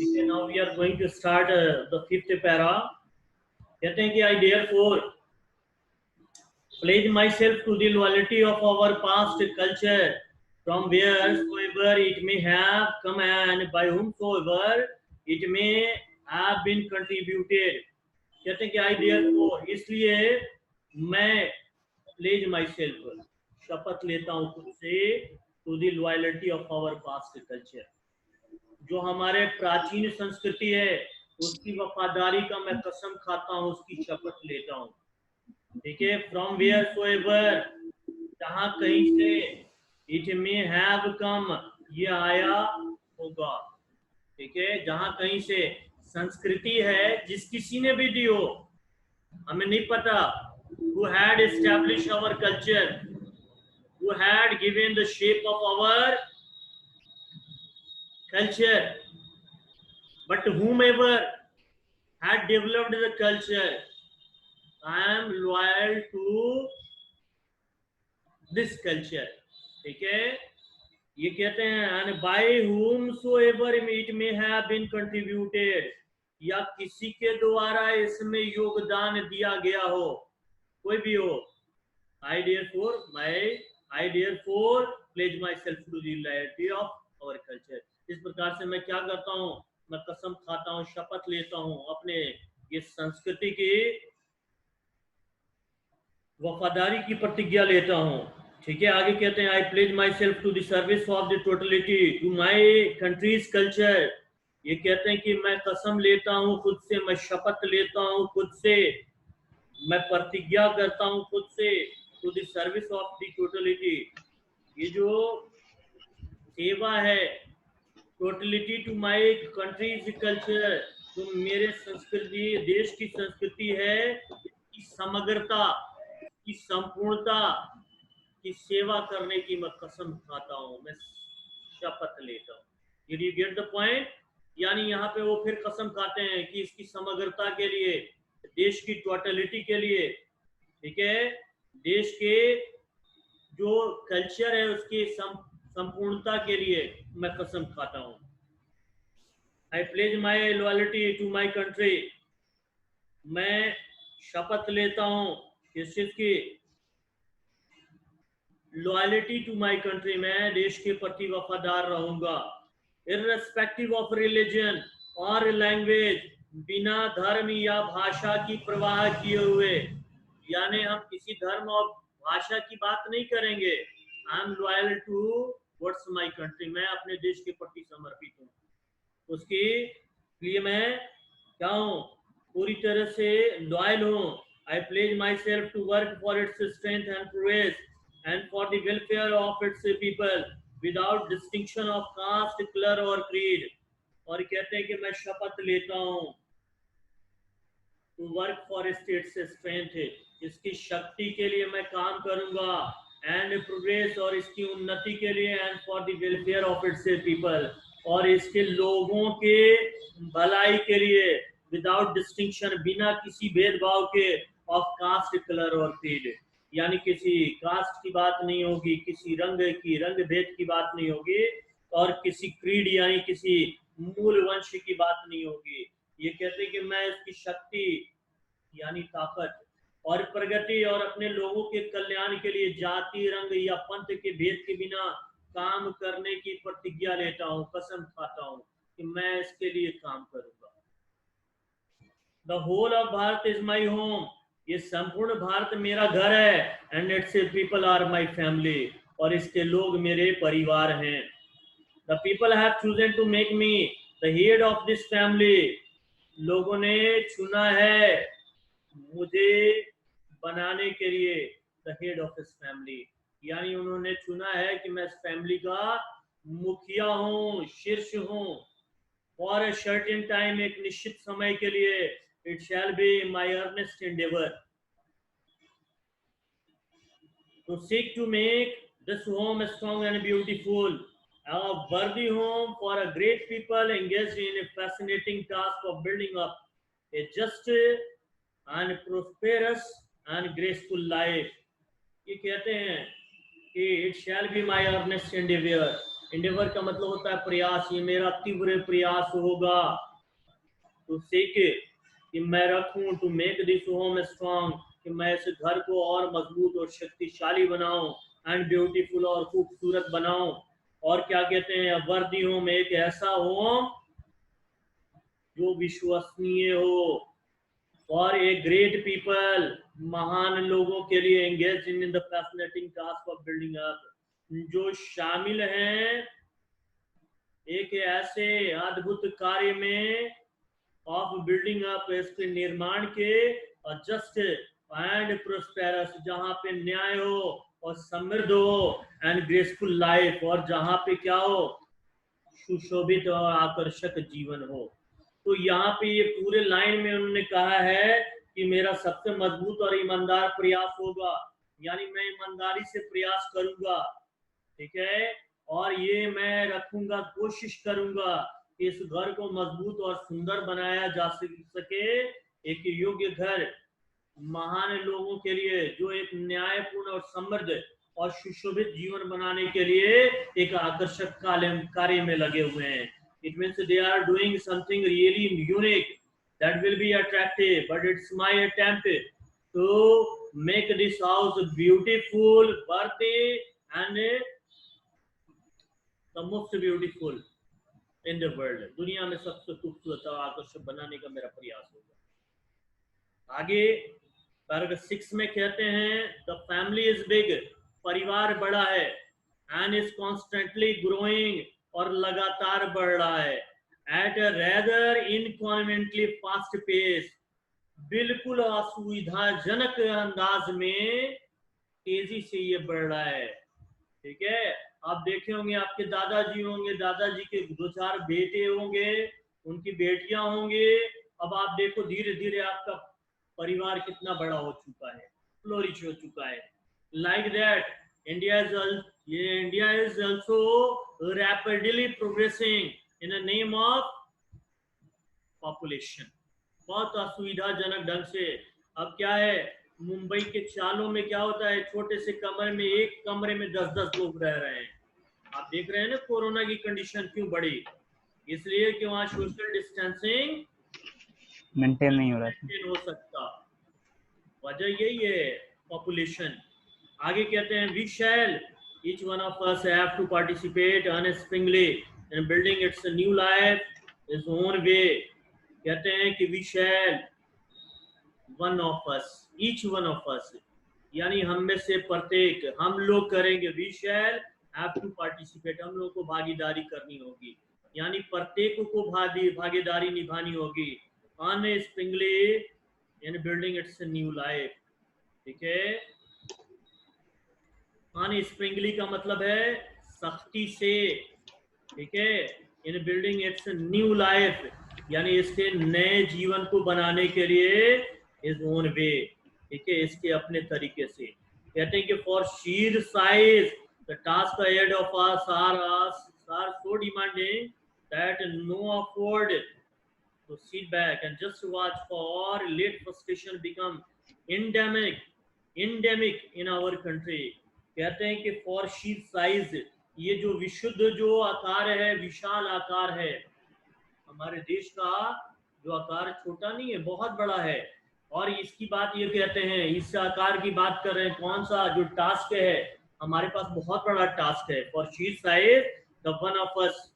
Okay, now we are going to start the fifth para. कहते हैं कि I therefore pledge myself to the loyalty of our past culture, from wheresoever it may have come and by whomsoever it may have been contributed. कहते हैं कि I therefore, इसलिए मैं pledge myself, शपथ लेता हूँ खुद से, to the loyalty of our past culture. जो हमारे प्राचीन संस्कृति है उसकी वफादारी का मैं कसम खाता हूँ, उसकी शपथ लेता हूँ. ठीक है. फ्रॉम वेयर सो एवर, जहाँ कहीं से, इट मे हैव कम, ये आया होगा. ठीक है. जहाँ कहीं से संस्कृति है जिस किसी ने भी दी हो, हमें नहीं पता. who had established our culture, who had given the shape of our culture, but whomever had developed the culture, I am loyal to this culture. ठीक है. ये कहते हैं and by whomsoever it may have been contributed, या किसी के द्वारा इसमें योगदान दिया गया हो, कोई भी हो. I therefore pledge myself to the loyalty of our culture. इस प्रकार से मैं क्या करता हूँ, मैं कसम खाता हूँ, शपथ लेता हूँ अपने ये संस्कृति की वफादारी की प्रतिज्ञा लेता हूँ. ठीक है. आगे कहते हैं I pledge myself to the service of the totality to my country's culture. ये कहते हैं कि मैं कसम लेता हूँ खुद से, मैं शपथ लेता हूँ खुद से, मैं प्रतिज्ञा करता हूँ खुद से, to the service of the totality. ये जो सेवा है, totality to my country's culture, जो मेरे संस्कृति, देश की संस्कृति है, की समग्रता, की संपूर्णता की सेवा करने की मैं कसम खाता हूँ, मैं शपथ लेता हूँ. Did you get the point? यानी यहाँ पे वो फिर कसम खाते हैं कि इसकी समग्रता के लिए, देश की टोटलिटी के लिए, ठीक है, देश के जो कल्चर है उसकी संपूर्णता के लिए मैं कसम खाता हूँ. I pledge my loyalty to my country. मैं शपथ लेता हूँ किस चीज की, लॉयल्टी टू माई कंट्री, मैं देश के प्रति वफादार रहूंगा. इररेस्पेक्टिव ऑफ रिलीजन और लैंग्वेज, बिना धर्म या भाषा की परवाह किए हुए, यानी हम किसी धर्म और भाषा की बात नहीं करेंगे. I am loyal to what's my country, मैं अपने देश के प्रति समर्पित हूँ, उसके लिए मैं क्या हूँ, पूरी तरह से लॉयल हूँ. I pledge myself to work for its strength and progress and for the welfare of its people without distinction of caste, color or creed. और कहते हैं कि मैं शपथ लेता हूँ to work for state's strength, इसकी शक्ति के लिए मैं काम करूंगा, and progress, और इसकी उन्नति के लिए, and for the welfare of its people, और इसके लोगों के भलाई के लिए, without distinction, बिना किसी भेदभाव के, of caste, color और creed, यानी किसी कास्ट की बात नहीं होगी, किसी रंग भेद की बात नहीं होगी, और किसी क्रीड यानी किसी मूल वंश की बात नहीं होगी. ये कहते हैं कि मैं इसकी शक्ति यानी ताकत और प्रगति और अपने लोगों के कल्याण के लिए जाति, रंग या पंथ के भेद के बिना काम करने की प्रतिज्ञा लेता हूँ, कसम खाता हूँ कि मैं इसके लिए काम करूंगा. The whole of Bharat is my home. ये संपूर्ण भारत मेरा घर है. And it's people are my family, और इसके लोग मेरे परिवार हैं. The people have chosen to make me the head of this family. लोगों ने चुना है मुझे बनाने के लिए the head of this family, यानी उन्होंने चुना है कि मैं इस फैमिली का मुखिया हूँ, शीर्ष हूँ. फॉर ए सर्टेन टाइम, एक निश्चित समय के लिए, it shall be my earnest endeavor to seek to make this home strong and beautiful, a worthy home for a great people engaged in a fascinating task of building up a just and prosperous and graceful life. ये कहते हैं कि it shall be my earnest endeavor, endeavor का मतलब होता है प्रयास, ये मेरा तीव्र प्रयास होगा to seek it, कि मैं रखूं, to make this home strong, कि मैं इस घर को और मजबूत और शक्तिशाली बनाऊं, and beautiful और खूबसूरत बनाऊं, और क्या कहते हैं, वर्दी होम, एक ऐसा होम जो विश्वसनीय हो, और ए ग्रेट पीपल, महान लोगों के लिए, engage in the fascinating task of building up, जो शामिल हैं एक ऐसे अद्भुत कार्य में ऑफ बिल्डिंग अप, इसके निर्माण के, और जस्ट एंड प्रोस्पेरस, जहां पे न्याय हो और समृद्ध हो, एंड ग्रेसफुल लाइफ, और जहां पे क्या हो, सुशोभित और आकर्षक जीवन हो। तो यहाँ पे ये पूरे लाइन में उन्होंने कहा है कि मेरा सबसे मजबूत और ईमानदार प्रयास होगा, यानी मैं ईमानदारी से प्रयास करूंगा, ठीक है, और ये मैं रखूंगा, कोशिश करूंगा कि इस घर को मजबूत और सुंदर बनाया जा सके, एक योग्य घर महान लोगों के लिए, जो एक न्यायपूर्ण और समृद्ध और सुशोभित जीवन बनाने के लिए एक आकर्षक कार्य में लगे हुए हैं। It means they are doing something really unique that will be attractive, but it's my attempt to make this house beautiful, worthy, and the most beautiful in the world. दुनिया में सबसे खूबसूरत और आकर्षक बनाने का मेरा प्रयास होगा। आगे पैराग्राफ 6 में कहते हैं, द फैमिली इज बिग, परिवार बड़ा है, एंड इज कॉन्स्टेंटली ग्रोइंग, और लगातार बढ़ रहा है, at a rather inconveniently fast pace, बिल्कुल असुविधाजनक अंदाज में तेजी से ये बढ़ रहा है, ठीक है। आप देखे होंगे, आपके दादाजी होंगे, दादाजी के 2-4 बेटे होंगे, उनकी बेटियां होंगी, अब आप देखो धीरे धीरे आपका परिवार कितना बड़ा हो चुका है, फ्लोरिश हो चुका है। Like that India is also rapidly progressing in the name of population, बहुत असुविधाजनक ढंग से। अब क्या है, मुंबई के चालों में क्या होता है, छोटे से कमरे में, एक कमरे में 10-10 लोग रह रहे हैं। आप देख रहे हैं ना कोरोना की कंडीशन क्यों बढ़ी, इसलिए कि वहां सोशल डिस्टेंसिंग मेंटेन नहीं हो सकता, वजह यही है, पॉपुलेशन। आगे कहते हैं, we shall each one of us have to participate unstintingly in building its new life is own way. कहते हैं कि we shall one of us, each one of us, यानी हम में से प्रत्येक, हम लोग करेंगे, we shall have to participate, हम लोग को भागीदारी करनी होगी, यानी प्रत्येक को भागीदारी निभानी होगी, unstintingly in building its new life, ठीक है। अनस्प्रिंगली का मतलब है सख्ती से, ठीक है, इन बिल्डिंग इट्स न्यू लाइफ, यानी इसके नए जीवन को बनाने के लिए इज ओन वे, ठीक है, इसके अपने तरीके से। कहते हैं कि for sheer size the task ahead of us are so demanding that no afford to sit back and just watch for late frustration become endemic in our country। कहते हैं कि फॉर शीर साइज, ये जो विशुद्ध जो आकार है, विशाल आकार है, हमारे देश का जो आकार छोटा नहीं है, बहुत बड़ा है, और इसकी बात ये कहते हैं, इस आकार की बात कर रहे हैं, कौन सा जो टास्क है, हमारे पास बहुत बड़ा टास्क है, for sheer size the one of us,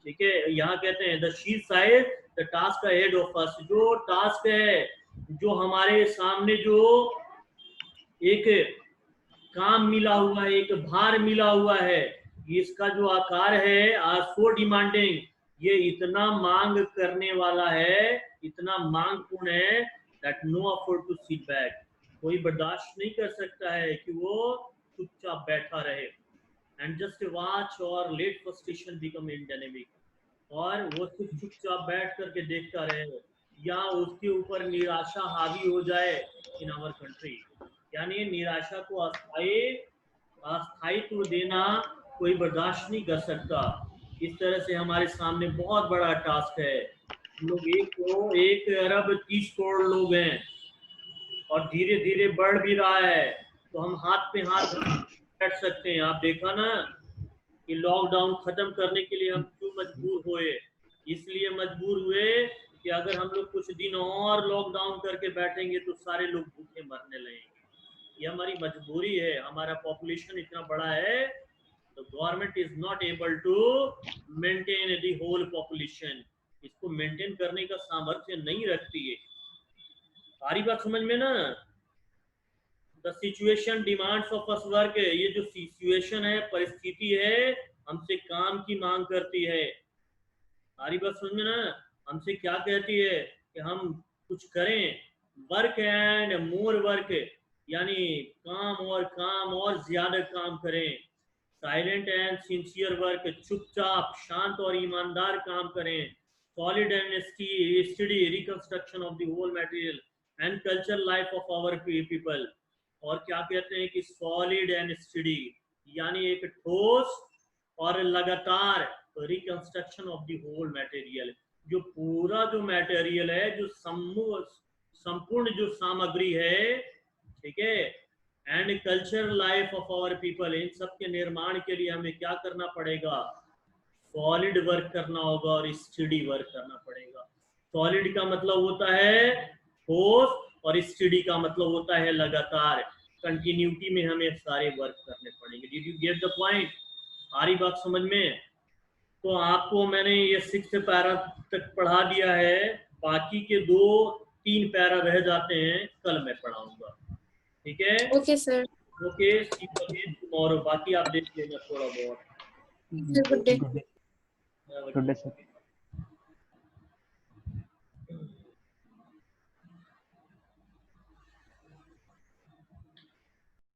ठीक है। यहाँ कहते हैं the sheer size the task ahead of us, जो टास्क है, जो हमारे सामने जो एक काम मिला हुआ है, एक भार मिला हुआ है, इसका जो आकार है, आर सो डिमांडिंग, ये इतना मांग करने वाला है, इतना मांगपूर्ण है, that no afford to sit back, कोई बर्दाश्त नहीं कर सकता है कि वो चुपचाप बैठा रहे, एंड जस्ट वॉच और लेट फ्रस्ट्रेशन बिकम एंडेमिक, और वो सिर्फ चुपचाप बैठ करके देखता रहे, या उसके ऊपर निराशा हावी हो जाए इन आवर कंट्री, यानी निराशा को अस्थायित्व देना कोई बर्दाश्त नहीं कर सकता। इस तरह से हमारे सामने बहुत बड़ा टास्क है, लोग 1 अरब 30 करोड़ लोग हैं, और धीरे धीरे बढ़ भी रहा है, तो हम हाथ पे हाथ बैठ सकते हैं। आप देखा ना कि लॉकडाउन खत्म करने के लिए हम क्यों मजबूर हुए। इसलिए मजबूर हुए कि अगर हम लोग कुछ दिन और लॉकडाउन करके बैठेंगे तो सारे लोग भूखे मरने लगेंगे। ये हमारी मजबूरी है, हमारा पॉपुलेशन इतना बड़ा है, तो government is not able to maintain the whole population. इसको मेंटेन करने का सामर्थ्य नहीं रखती है। सारी बात समझ में ना। The situation demands of us work, ये जो सिचुएशन है, परिस्थिति है, हमसे काम की मांग करती है। सारी बात समझ में ना। हमसे क्या कहती है कि हम कुछ करें, वर्क एंड मोर वर्क, यानी काम और ज्यादा काम करें। साइलेंट एंड सिंसियर वर्क, चुपचाप शांत और ईमानदार काम करें। Solid and study reconstruction of the whole material and culture life of our people. और क्या कहते हैं कि सॉलिड एंड स्टडी, यानी एक ठोस और लगातार reconstruction of the whole material, जो पूरा जो मटेरियल है, जो संपूर्ण जो सामग्री है, ठीक है, and culture life of our people, इन सब के निर्माण के लिए हमें क्या करना पड़ेगा, सॉलिड वर्क करना होगा और स्टडी वर्क करना पड़ेगा। सॉलिड का मतलब होता है ठोस और स्टडी का मतलब होता है लगातार, कंटिन्यूटी में हमें सारे वर्क करने पड़ेंगे। Did you get the point? सारी बात समझ में। तो आपको मैंने ये 6 पैरा तक पढ़ा दिया है, बाकी के 2-3 पैरा रह जाते हैं, कल मैं पढ़ाऊंगा। ठीक है? Okay sir. Okay, see you again tomorrow. बाकी आप देख लेना थोड़ा बहुत। Good day. Good day sir.